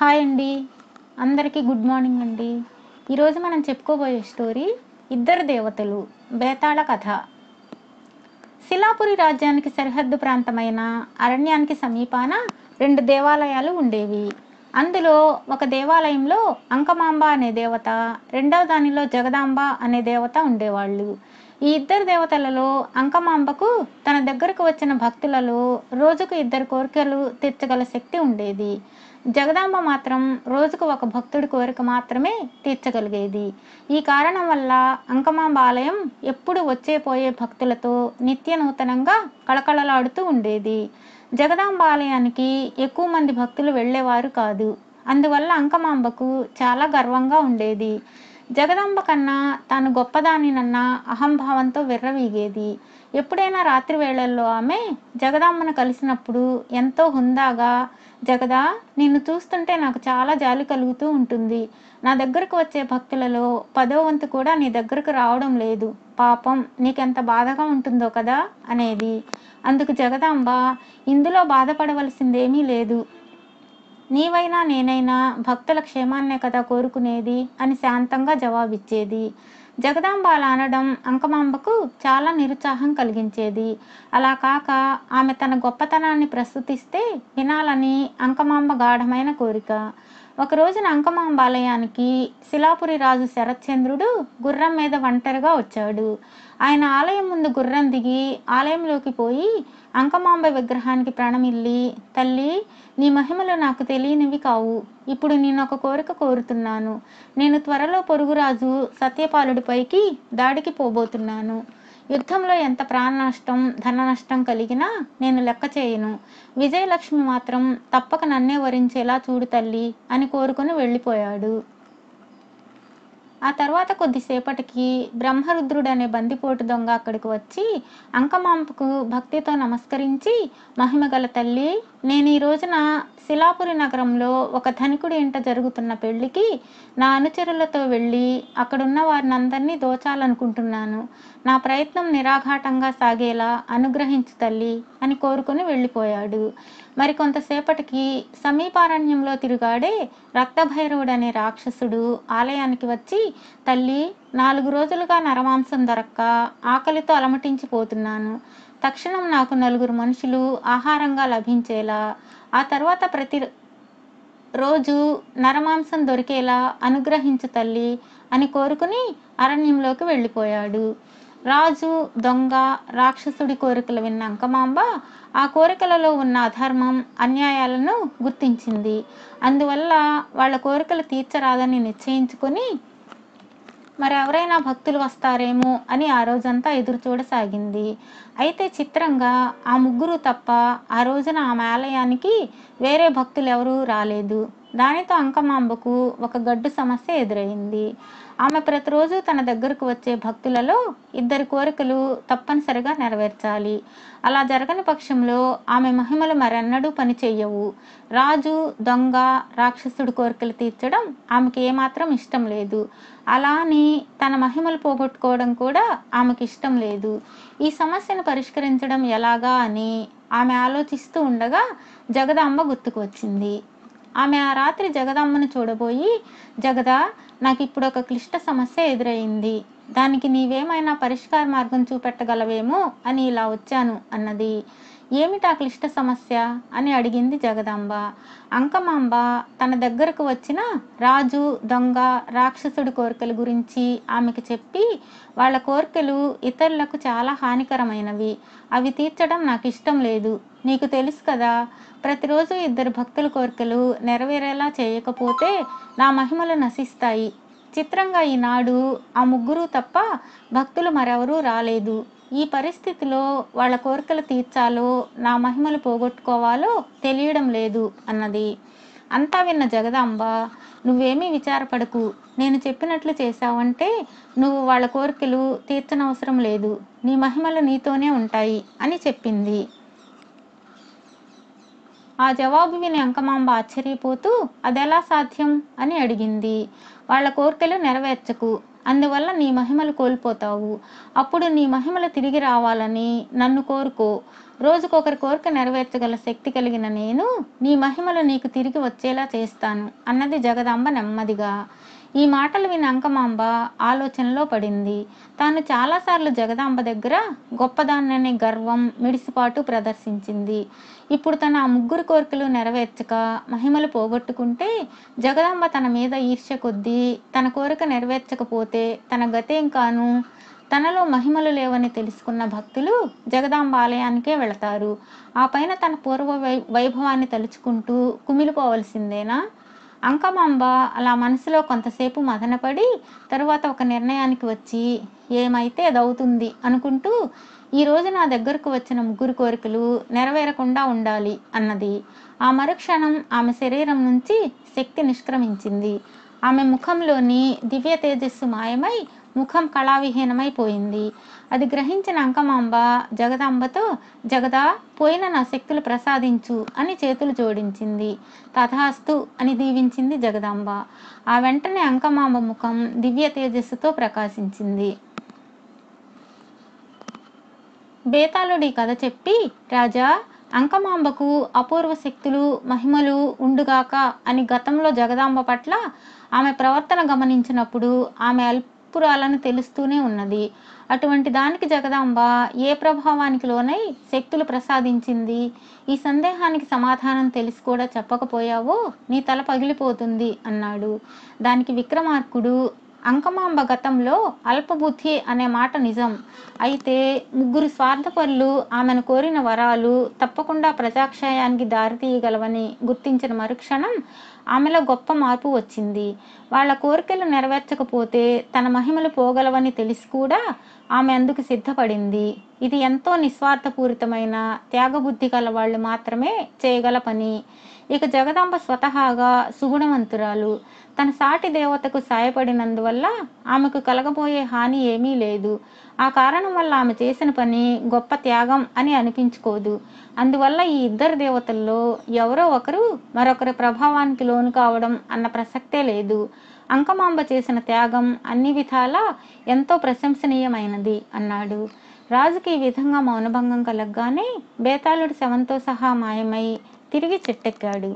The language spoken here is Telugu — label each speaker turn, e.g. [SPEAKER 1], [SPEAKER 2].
[SPEAKER 1] హాయ్ అండి. అందరికీ గుడ్ మార్నింగ్ అండి. ఈరోజు మనం చెప్పుకోబోయే స్టోరీ ఇద్దరు దేవతలు బేతాళ కథ. శిలాపురి రాజ్యానికి సరిహద్దు ప్రాంతమైన అరణ్యానికి సమీపాన 2 దేవాలయాలు ఉండేవి. అందులో ఒక దేవాలయంలో అంకమాంబ అనే దేవత, రెండవ దానిలో జగదాంబ అనే దేవత ఉండేవాళ్ళు. ఈ ఇద్దరు దేవతలలో అంకమాంబకు తన దగ్గరకు వచ్చిన భక్తులలో రోజుకు 2 కోరికలు తీర్చగల శక్తి ఉండేది. జగదాంబ మాత్రం రోజుకు ఒక భక్తుడి కోరిక మాత్రమే తీర్చగలిగేది. ఈ కారణం వల్ల అంకమాంబ ఆలయం ఎప్పుడు వచ్చే పోయే భక్తులతో నిత్య నూతనంగా కళకళలాడుతూ ఉండేది. జగదాంబ ఆలయానికి ఎక్కువ మంది భక్తులు వెళ్ళేవారు కాదు. అందువల్ల అంకమాంబకు చాలా గర్వంగా ఉండేది. జగదాంబ కన్నా తాను గొప్పదానినన్న అహంభావంతో విర్రవీగేది. ఎప్పుడైనా రాత్రి వేళల్లో ఆమె జగదాంబను కలిసినప్పుడు ఎంతో హుందాగా, జగదా, నిన్ను చూస్తుంటే నాకు చాలా జాలి కలుగుతూ ఉంటుంది. నా దగ్గరకు వచ్చే భక్తులలో 10వ వంతు కూడా నీ దగ్గరకు రావడం లేదు. పాపం, నీకెంత బాధగా ఉంటుందో కదా అనేది. అందుకు జగదాంబ, ఇందులో బాధపడవలసిందేమీ లేదు. నీవైనా నేనైనా భక్తుల క్షేమాన్నే కదా కోరుకునేది అని శాంతంగా జవాబిచ్చేది. జగదాంబ అలా అనడం అంకమాంబకు చాలా నిరుత్సాహం కలిగించేది. అలా కాక ఆమె తన గొప్పతనాన్ని ప్రస్తుతిస్తే వినాలని అంకమాంబ గాఢమైన కోరిక. ఒక రోజున అంకమాంబ ఆలయానికి శిలాపురి రాజు శరత్చంద్రుడు గుర్రం మీద ఒంటరిగా వచ్చాడు. ఆయన ఆలయం ముందు గుర్రం దిగి ఆలయంలోకి పోయి అంకమాంబ విగ్రహానికి ప్రణమిల్లి, తల్లి, నీ మహిమలు నాకు తెలియనివి కావు. ఇప్పుడు నేను ఒక కోరిక కోరుతున్నాను. నేను త్వరలో పొరుగురాజు సత్యపాలుడిపైకి దాడికి పోబోతున్నాను. యుద్ధంలో ఎంత ప్రాణ నష్టం, ధన నష్టం కలిగినా నేను లెక్క చేయను. విజయలక్ష్మి మాత్రం తప్పక నన్నే వరించేలా చూడు తల్లి అని కోరుకుని వెళ్ళిపోయాడు. ఆ తర్వాత కొద్దిసేపటికి బ్రహ్మరుద్రుడనే బందిపోటు దొంగ అక్కడికి వచ్చి అంకమాంబకు భక్తితో నమస్కరించి, మహిమగల తల్లి, నేను ఈ రోజున శిలాపురి నగరంలో ఒక ధనికుడి ఇంట జరుగుతున్న పెళ్లికి నా అనుచరులతో వెళ్ళి అక్కడున్న వారినందరినీ దోచాలనుకుంటున్నాను. నా ప్రయత్నం నిరాఘాటంగా సాగేలా అనుగ్రహించు తల్లి అని కోరుకుని వెళ్ళిపోయాడు. మరి కొంతసేపటికి సమీపారణ్యంలో తిరుగాడే రక్తభైరవుడనే రాక్షసుడు ఆలయానికి వచ్చి, తల్లి, 4 రోజులుగా నరమాంసం దొరక్క ఆకలితో అలమటించిపోతున్నాను. తక్షణం నాకు 4 మనుషులు ఆహారంగా లభించేలా, ఆ తర్వాత ప్రతి రోజు నరమాంసం దొరికేలా అనుగ్రహించు తల్లి అని కోరుకుని అరణ్యంలోకి వెళ్ళిపోయాడు. రాజు, దొంగ, రాక్షసుడి కోరికలు విన్న అంకమాంబ ఆ కోరికలలో ఉన్న అధర్మం, అన్యాయాలను గుర్తించింది. అందువల్ల వాళ్ళ కోరికలు తీర్చరాదని నిశ్చయించుకొని మరెవరైనా భక్తులు వస్తారేమో అని ఆ రోజంతా ఎదురు చూడసాగింది. అయితే చిత్రంగా ఆ ముగ్గురు తప్ప ఆ రోజున ఆమె ఆలయానికి వేరే భక్తులు ఎవరూ రాలేదు. దానితో అంకమాంబకు ఒక గడ్డు సమస్య ఎదురైంది. ఆమె ప్రతిరోజు తన దగ్గరకు వచ్చే భక్తులలో 2 కోరికలు తప్పనిసరిగా నెరవేర్చాలి. అలా జరగని పక్షంలో ఆమె మహిమలు మరెన్నడూ పనిచెయ్యవు. రాజు, దొంగ, రాక్షసుడి కోరికలు తీర్చడం ఆమెకి ఏమాత్రం ఇష్టం లేదు. అలా అని తన మహిమలు పోగొట్టుకోవడం కూడా ఆమెకి ఇష్టం లేదు. ఈ సమస్యను పరిష్కరించడం ఎలాగా అని ఆమె ఆలోచిస్తూ ఉండగా జగదాంబ గుర్తుకు వచ్చింది. ఆమె ఆ రాత్రి జగదాంబను చూడబోయి, జగదా, నాకు ఇప్పుడు ఒక క్లిష్ట సమస్య ఎదురైంది. దానికి నీవేమైనా పరిష్కార మార్గం చూపెట్టగలవేమో అని ఇలా వచ్చాను అన్నది. ఏమిటా క్లిష్ట సమస్య అని అడిగింది జగదాంబ. అంకమాంబ తన దగ్గరకు వచ్చిన రాజు, దొంగ, రాక్షసుడి కోరికల గురించి ఆమెకి చెప్పి, వాళ్ళ కోరికలు ఇతరులకు చాలా హానికరమైనవి. అవి తీర్చడం నాకు ఇష్టం లేదు. నీకు తెలుసు కదా, ప్రతిరోజు 2 భక్తుల కోరికలు నెరవేరేలా చేయకపోతే నా మహిమలు నశిస్తాయి. చిత్రంగా ఈనాడు ఆ ముగ్గురు తప్ప భక్తులు మరెవరూ రాలేదు. ఈ పరిస్థితిలో వాళ్ళ కోరికలు తీర్చాలో నా మహిమలు పోగొట్టుకోవాలో తెలియడం లేదు అన్నది. అంతా విన్న జగదాంబ, నువ్వేమీ విచారపడకు. నేను చెప్పినట్లు చేశావంటే నువ్వు వాళ్ళ కోరికలు తీర్చనవసరం లేదు. నీ మహిమలు నీతోనే ఉంటాయి అని చెప్పింది. ఆ జవాబు విని అంకమాంబ ఆశ్చర్యపోతూ, అదెలా సాధ్యం అని అడిగింది. వాళ్ళ కోరికలు నెరవేర్చకు. అందువల్ల నీ మహిమలు కోల్పోతావు. అప్పుడు నీ మహిమలు తిరిగి రావాలని నన్ను కోరుకో. రోజుకొకరి కోరిక నెరవేర్చగల శక్తి కలిగిన నేను నీ మహిమలు నీకు తిరిగి వచ్చేలా చేస్తాను అన్నది జగదాంబ నెమ్మదిగా. ఈ మాటలు విని అంకమాంబ ఆలోచనలో పడింది. తాను చాలాసార్లు జగదాంబ దగ్గర గొప్పదాన్ననే గర్వం, మిడిసిపాటు ప్రదర్శించింది. ఇప్పుడు తన ఆ ముగ్గురు కోరికలు నెరవేర్చక మహిమలు పోగొట్టుకుంటే జగదాంబ తన మీద ఈర్ష్య కొద్దీ తన కోరిక నెరవేర్చకపోతే తన గతేం కాను. తనలో మహిమలు లేవని తెలుసుకున్న భక్తులు జగదాంబ ఆలయానికే వెళతారు. ఆ పైన తన పూర్వ వైభవాన్ని తలుచుకుంటూ కుమిలిపోవలసిందేనా? అంకమాంబ అలా మనసులో కొంతసేపు మదనపడి తరువాత ఒక నిర్ణయానికి వచ్చి ఏమైతే అదవుతుంది అనుకుంటూ ఈరోజు నా దగ్గరకు వచ్చిన ముగ్గురు కోరికలు నెరవేరకుండా ఉండాలి అన్నది. ఆ మరుక్షణం ఆమె శరీరం నుంచి శక్తి నిష్క్రమించింది. ఆమె ముఖంలోని దివ్య తేజస్సు మాయమై ముఖం కళావిహీనమైపోయింది. అది గ్రహించిన అంకమాంబ జగదాంబతో, జగదా, పోయిన నా శక్తులు ప్రసాదించు అని చేతులు జోడించింది. తథాస్తు అని దీవించింది జగదాంబ. ఆ వెంటనే అంకమాంబ ముఖం దివ్య తేజస్సుతో ప్రకాశించింది. బేతాళుడి కథ చెప్పి, రాజా, అంకమాంబకు అపూర్వ శక్తులు, మహిమలు ఉండుగాక అని గతంలో జగదాంబ పట్ల ఆమె ప్రవర్తన గమనించినప్పుడు ఆమె అల్పురాలను తెలుస్తూనే ఉన్నది. అటువంటి దానికి జగదాంబ ఏ ప్రభావానికి లోనై శక్తులు ప్రసాదించింది? ఈ సందేహానికి సమాధానం తెలిసి కూడా చెప్పకపోయావో నీ తల పగిలిపోతుంది అన్నాడు. దానికి విక్రమార్కుడు, అంకమాంబ గతంలో అల్పబుద్ధి అనే మాట నిజం. అయితే ముగ్గురు స్వార్థపరులు ఆమెను కోరిన వరాలు తప్పకుండా ప్రజాక్షయానికి దారితీయగలవని గుర్తించిన మరుక్షణం ఆమెలో గొప్ప మార్పు వచ్చింది. వాళ్ళ కోరికలు నెరవేర్చకపోతే తన మహిమలు పోగలవని తెలిసి కూడా ఆమె అందుకు సిద్ధపడింది. ఇది ఎంతో నిస్వార్థపూరితమైన త్యాగబుద్ధి గల వాళ్ళు మాత్రమే చేయగల పని. ఇక జగదాంబ స్వతహాగా సుగుణవంతురాలు. తన సాటి దేవతకు సాయపడినందువల్ల ఆమెకు కలగబోయే హాని ఏమీ లేదు. ఆ కారణం వల్ల ఆమె చేసిన పని గొప్ప త్యాగం అని అనిపించుకోదు. అందువల్ల ఈ ఇద్దరు దేవతల్లో ఎవరో ఒకరు మరొకరి ప్రభావానికి లోను కావడం అన్న ప్రసక్తే లేదు. అంకమాంబ చేసిన త్యాగం అన్ని విధాలా ఎంతో ప్రశంసనీయమైనది అన్నాడు. రాజుకి ఈ విధంగా మౌనభంగం కలగగానే బేతాళుడు శవంతో సహా మాయమై తిరిగి చెట్టెక్కాడు.